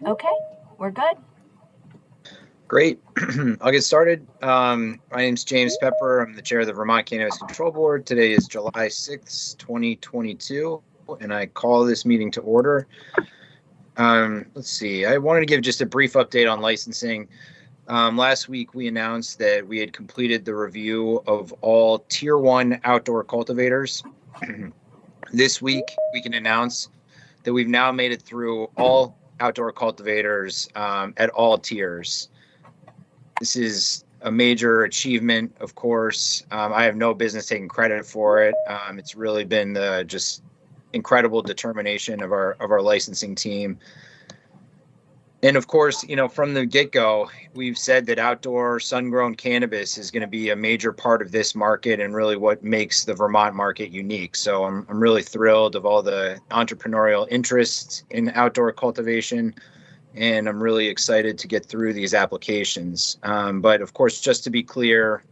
Okay, we're good. Great. I'll get started. My name is James Pepper. I'm the chair of the Vermont Cannabis Control Board. Today is July 6th, 2022, and I call this meeting to order. Let's see. I wanted to give just a brief update on licensing. Last week, we announced that we had completed the review of all Tier 1 outdoor cultivators. This week, we can announce that we've now made it through all outdoor cultivators at all tiers. This is a major achievement, of course. I have no business taking credit for it. It's really been the just incredible determination of our licensing team. And of course, from the get-go, we've said that outdoor sun-grown cannabis is going to be a major part of this market and really what makes the Vermont market unique. So I'm really thrilled of all the entrepreneurial interests in outdoor cultivation, and I'm really excited to get through these applications. But of course, just to be clear,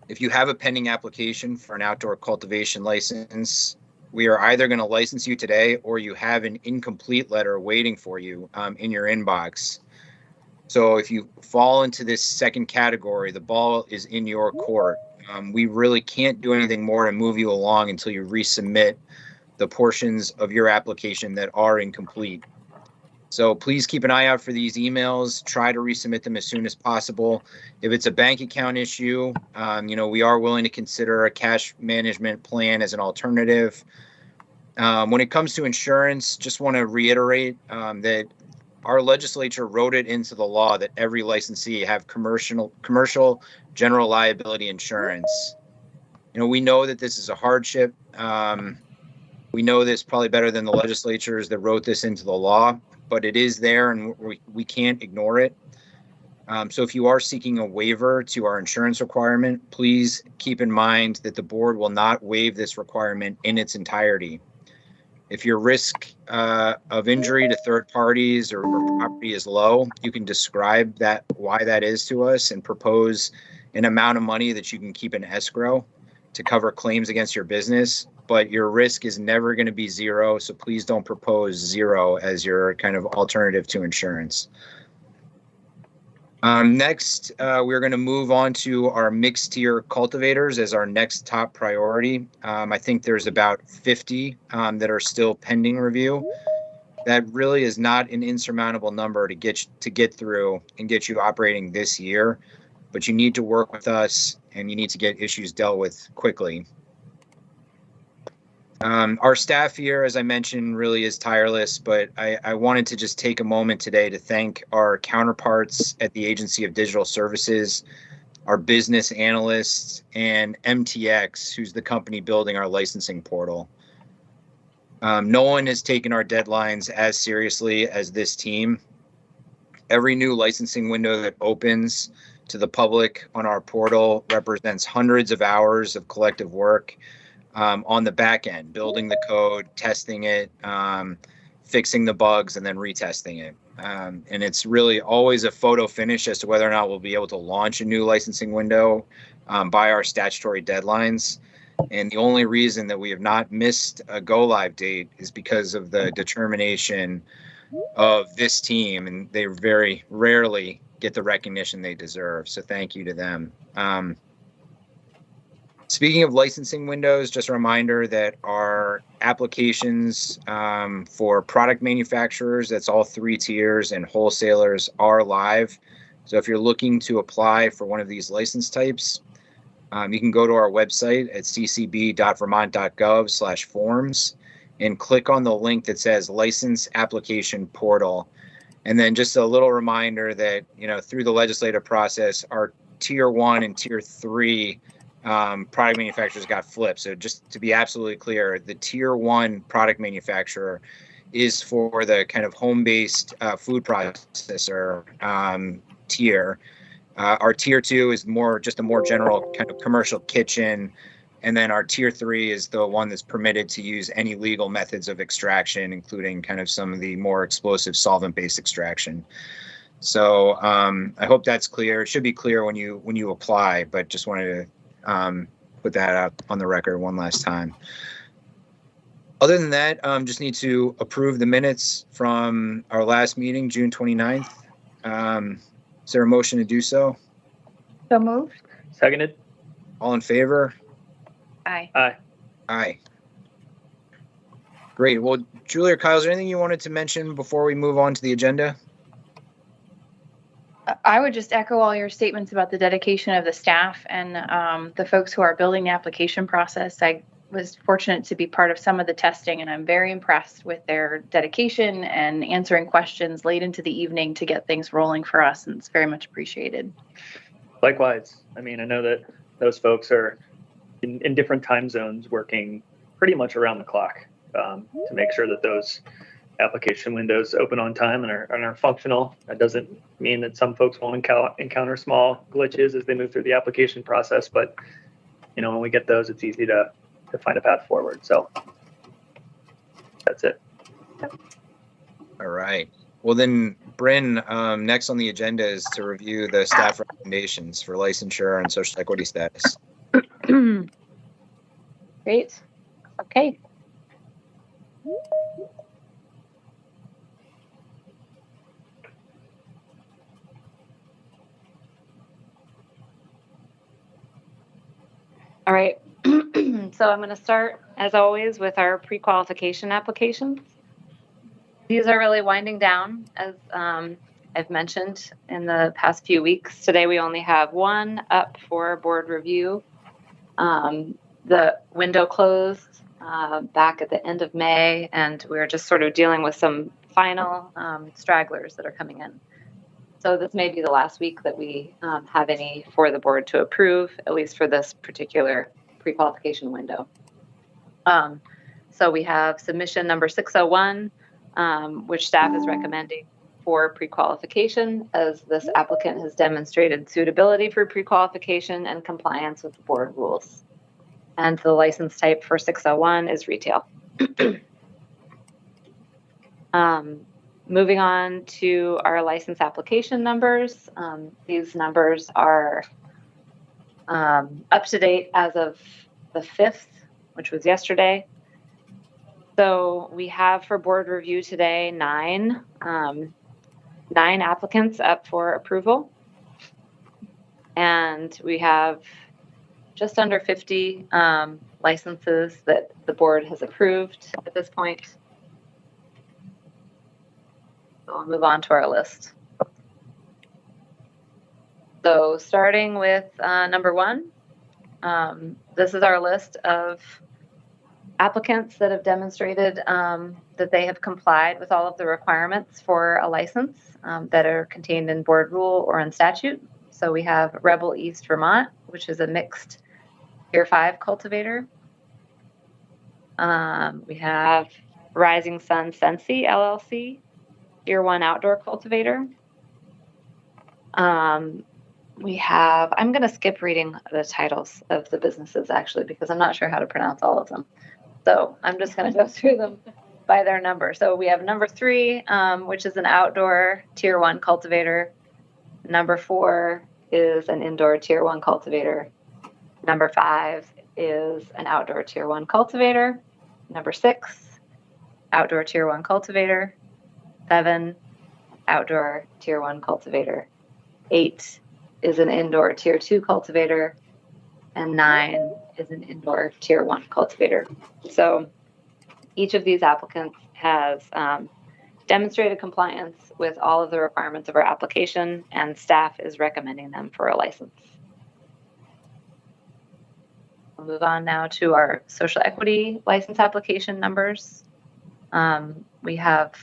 if you have a pending application for an outdoor cultivation license, we are either going to license you today or you have an incomplete letter waiting for you in your inbox. So if you fall into this second category, the ball is in your court. We really can't do anything more to move you along until you resubmit the portions of your application that are incomplete. So please keep an eye out for these emails. Try to resubmit them as soon as possible. If it's a bank account issue, we are willing to consider a cash management plan as an alternative. When it comes to insurance, just want to reiterate that our legislature wrote it into the law that every licensee have commercial general liability insurance. We know that this is a hardship. We know this probably better than the legislatures that wrote this into the law, but it is there and we can't ignore it. So if you are seeking a waiver to our insurance requirement, please keep in mind that the board will not waive this requirement in its entirety. If your risk of injury to third parties or property is low, you can describe why that is to us and propose an amount of money that you can keep in escrow to cover claims against your business. But your risk is never going to be zero, so please don't propose zero as your kind of alternative to insurance. Next, we're going to move on to our mixed tier cultivators as our next top priority. I think there's about 50 that are still pending review. That really is not an insurmountable number to get through and get you operating this year, but you need to work with us and you need to get issues dealt with quickly. Our staff here, as I mentioned, really is tireless, but I wanted to just take a moment today to thank our counterparts at the Agency of Digital Services, our business analysts, and MTX, who's the company building our licensing portal. No one has taken our deadlines as seriously as this team. Every new licensing window that opens to the public on our portal represents hundreds of hours of collective work on the back end, building the code, testing it, fixing the bugs, and then retesting it. And it's really always a photo finish as to whether or not we'll be able to launch a new licensing window by our statutory deadlines. And the only reason that we have not missed a go live date is because of the determination of this team, and they very rarely get the recognition they deserve. So thank you to them. Speaking of licensing windows, just a reminder that our applications for product manufacturers, that's all 3 tiers, and wholesalers are live. So if you're looking to apply for one of these license types, you can go to our website at ccb.vermont.gov/forms and click on the link that says License Application Portal. And then just a little reminder that, through the legislative process, our Tier 1 and Tier 3 product manufacturers got flipped. So just to be absolutely clear, the Tier 1 product manufacturer is for the kind of home-based food processor tier. Our Tier 2 is just a more general kind of commercial kitchen. And then our Tier 3 is the one that's permitted to use any legal methods of extraction, including kind of some of the more explosive solvent-based extraction. So I hope that's clear. It should be clear when you apply, but just wanted to put that out on the record one last time. Other than that, just need to approve the minutes from our last meeting, June 29th. Is there a motion to do so? So moved. Seconded. All in favor? Aye. Aye. Aye. Great. Well, Julie or Kyle, is there anything you wanted to mention before we move on to the agenda? I would just echo all your statements about the dedication of the staff and the folks who are building the application process. I was fortunate to be part of some of the testing, and I'm very impressed with their dedication and answering questions late into the evening to get things rolling for us, and it's very much appreciated. Likewise. I mean, I know that those folks are in different time zones working pretty much around the clock to make sure that those application windows open on time and are functional. That doesn't mean that some folks won't encounter small glitches as they move through the application process, but when we get those, it's easy to find a path forward. So that's it. All right. Well, then, Bryn, next on the agenda is to review the staff recommendations for licensure and social equity status. Great. Okay. All right, so I'm going to start, as always, with our pre-qualification applications. These are really winding down, as I've mentioned in the past few weeks. Today, we only have one up for board review. The window closed back at the end of May, and we're just sort of dealing with some final stragglers that are coming in. So this may be the last week that we have any for the board to approve, at least for this particular pre-qualification window. So we have submission number 601, which staff is recommending for pre-qualification, as this applicant has demonstrated suitability for pre-qualification and compliance with the board rules. And the license type for 601 is retail. Moving on to our license application numbers. These numbers are up to date as of the 5th, which was yesterday. So we have for board review today 9 applicants up for approval. And we have just under 50 licenses that the board has approved at this point. So I'll move on to our list. So starting with number 1, this is our list of applicants that have demonstrated that they have complied with all of the requirements for a license that are contained in board rule or in statute. So we have Rebel East Vermont, which is a mixed Tier 5 cultivator. We have Rising Sun Sensi LLC, Tier 1 outdoor cultivator. We have, I'm going to skip reading the titles of the businesses actually, because I'm not sure how to pronounce all of them. So I'm just going to go through them by their number. So we have number 3, which is an outdoor Tier 1 cultivator. Number 4 is an indoor Tier 1 cultivator. Number 5 is an outdoor Tier 1 cultivator. Number 6, outdoor Tier 1 cultivator. 7, outdoor Tier 1 cultivator. 8 is an indoor Tier 2 cultivator. And 9 is an indoor Tier 1 cultivator. So each of these applicants has demonstrated compliance with all of the requirements of our application, and staff is recommending them for a license. We'll move on now to our social equity license application numbers. We have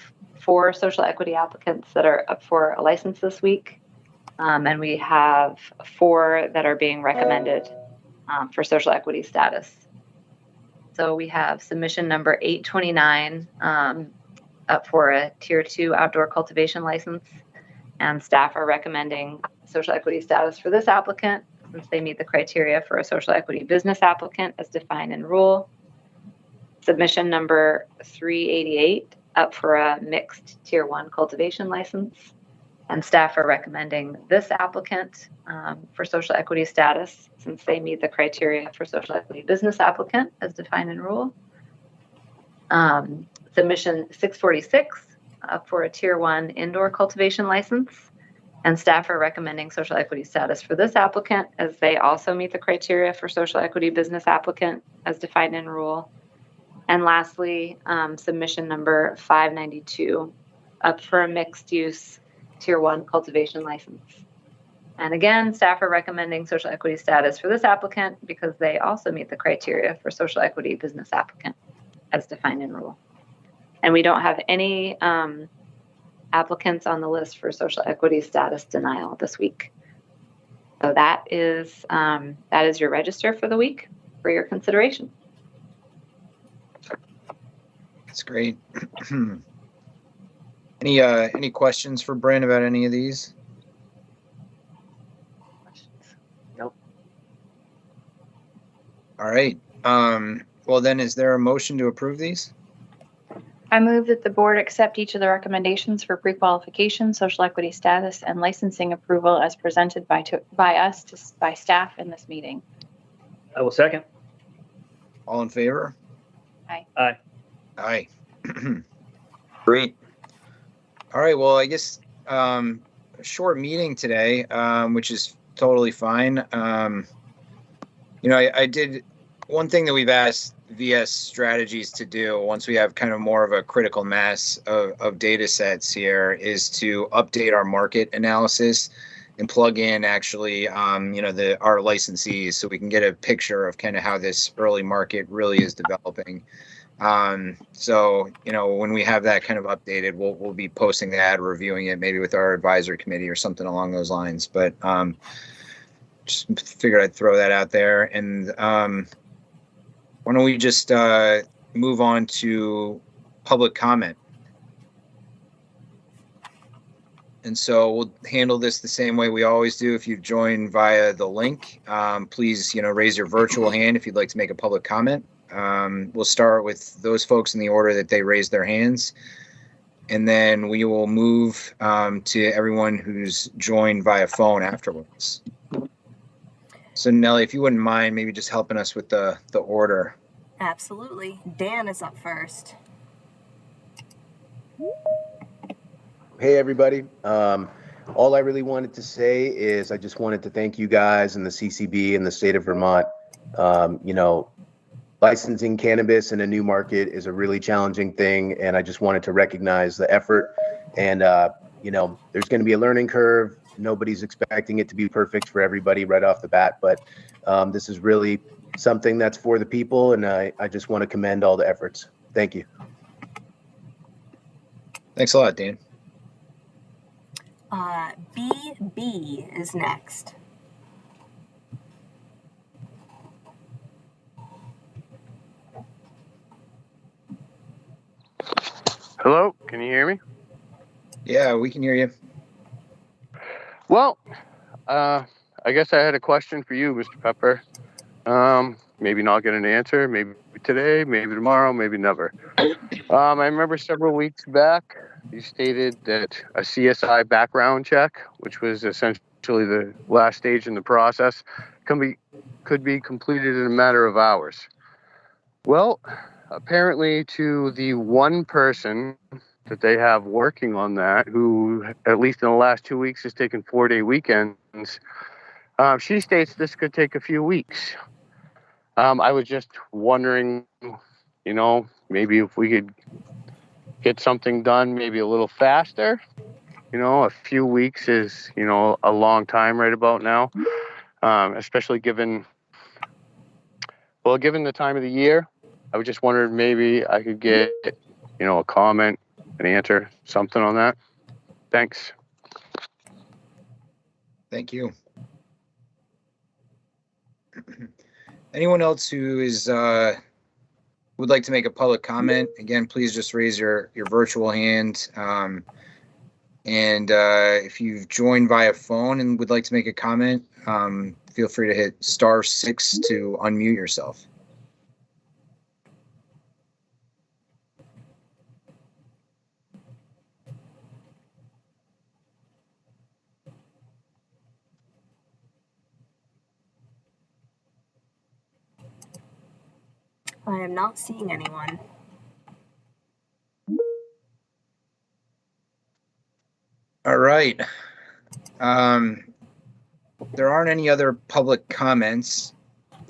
4 social equity applicants that are up for a license this week, and we have 4 that are being recommended for social equity status. So we have submission number 829 up for a Tier 2 outdoor cultivation license, and staff are recommending social equity status for this applicant since they meet the criteria for a social equity business applicant as defined in rule. Submission number 388 up for a mixed Tier 1 cultivation license, and staff are recommending this applicant for social equity status since they meet the criteria for social equity business applicant as defined in rule. Submission 646 for a Tier 1 indoor cultivation license. And staff are recommending social equity status for this applicant as they also meet the criteria for social equity business applicant as defined in rule. And lastly, submission number 592 up for a mixed use Tier 1 cultivation license. And again, staff are recommending social equity status for this applicant because they also meet the criteria for social equity business applicant as defined in rule. And we don't have any applicants on the list for social equity status denial this week. So that is your register for the week for your consideration. That's great. Any questions for Bryn about any of these? Nope. All right. Well, then, is there a motion to approve these? I move that the board accept each of the recommendations for pre-qualification, social equity status, and licensing approval as presented by staff in this meeting. I will second. All in favor? Aye. Aye. Aye. Great. All right. Well, I guess a short meeting today, which is totally fine. I did one thing that we've asked VS Strategies to do once we have kind of more of a critical mass of data sets here is to update our market analysis and plug in actually, our licensees so we can get a picture of kind of how this early market really is developing. So, when we have that kind of updated, we'll be posting that, reviewing it maybe with our advisory committee or something along those lines. But just figured I'd throw that out there. And why don't we just move on to public comment? And so we'll handle this the same way we always do. If you've joined via the link, please, raise your virtual hand if you'd like to make a public comment. We'll start with those folks in the order that they raise their hands. And then we will move to everyone who's joined via phone afterwards. So Nellie, if you wouldn't mind maybe just helping us with the order. Absolutely. Dan is up first. Hey, everybody. All I really wanted to say is I just wanted to thank you guys and the CCB and the state of Vermont. Licensing cannabis in a new market is a really challenging thing, and I just wanted to recognize the effort. And, there's going to be a learning curve. Nobody's expecting it to be perfect for everybody right off the bat, but this is really something that's for the people, and I just want to commend all the efforts. Thank you. Thanks a lot, Dan. BB is next. Hello, can you hear me? Yeah, we can hear you. Well, I guess I had a question for you, Mr. Pepper. Maybe not get an answer, maybe today, maybe tomorrow, maybe never. I remember several weeks back, you stated that a CSI background check, which was essentially the last stage in the process, could be completed in a matter of hours. Well, apparently to the one person that they have working on that, who at least in the last 2 weeks has taken 4-day weekends, she states this could take a few weeks. I was just wondering, maybe if we could get something done maybe a little faster. A few weeks is, a long time right about now, especially given the time of the year. I was just wondering maybe I could get, a comment, an answer, something on that. Thanks. Thank you. Anyone else who is would like to make a public comment? Again, please just raise your virtual hand. And if you've joined via phone and would like to make a comment, feel free to hit *6 to unmute yourself. I am not seeing anyone. All right. There aren't any other public comments.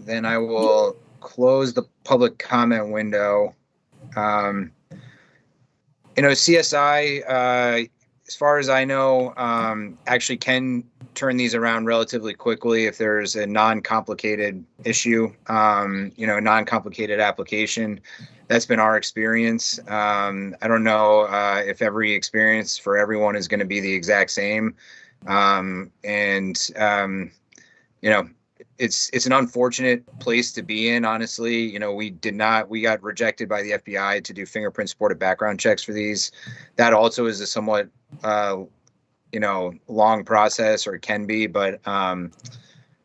Then I will close the public comment window. CSI, as far as I know, actually can turn these around relatively quickly if there's a non-complicated issue, non-complicated application. That's been our experience. I don't know if every experience for everyone is going to be the exact same. It's an unfortunate place to be in, honestly. We got rejected by the FBI to do fingerprint supported background checks for these. That also is a somewhat, long process, or it can be, but,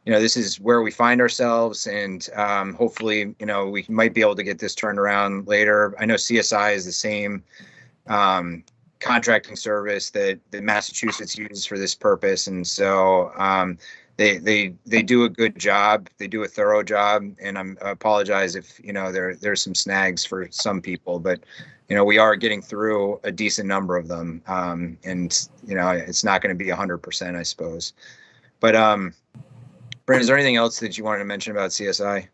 this is where we find ourselves, and hopefully, we might be able to get this turned around later. I know CSI is the same contracting service that Massachusetts uses for this purpose, and so they do a good job. They do a thorough job, and I apologize if there's some snags for some people, but we are getting through a decent number of them, and it's not going to be 100%, I suppose. But Brent, is there anything else that you wanted to mention about CSI?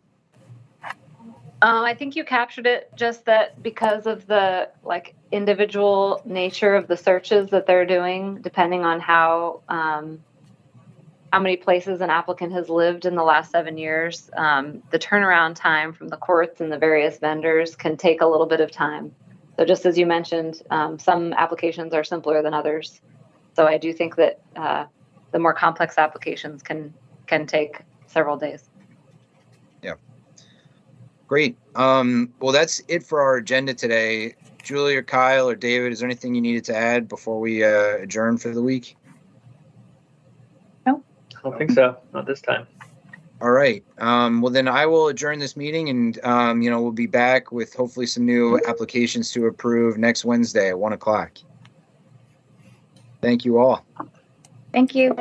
I think you captured it, just that because of the individual nature of the searches that they're doing, depending on how many places an applicant has lived in the last 7 years, the turnaround time from the courts and the various vendors can take a little bit of time. So just as you mentioned, some applications are simpler than others. So I do think that the more complex applications can take several days. Yeah. Great. Well, that's it for our agenda today. Julie or Kyle or David, is there anything you needed to add before we adjourn for the week? I don't think so. Not this time. All right. Well, then I will adjourn this meeting, and we'll be back with hopefully some new applications to approve next Wednesday at 1:00. Thank you all. Thank you.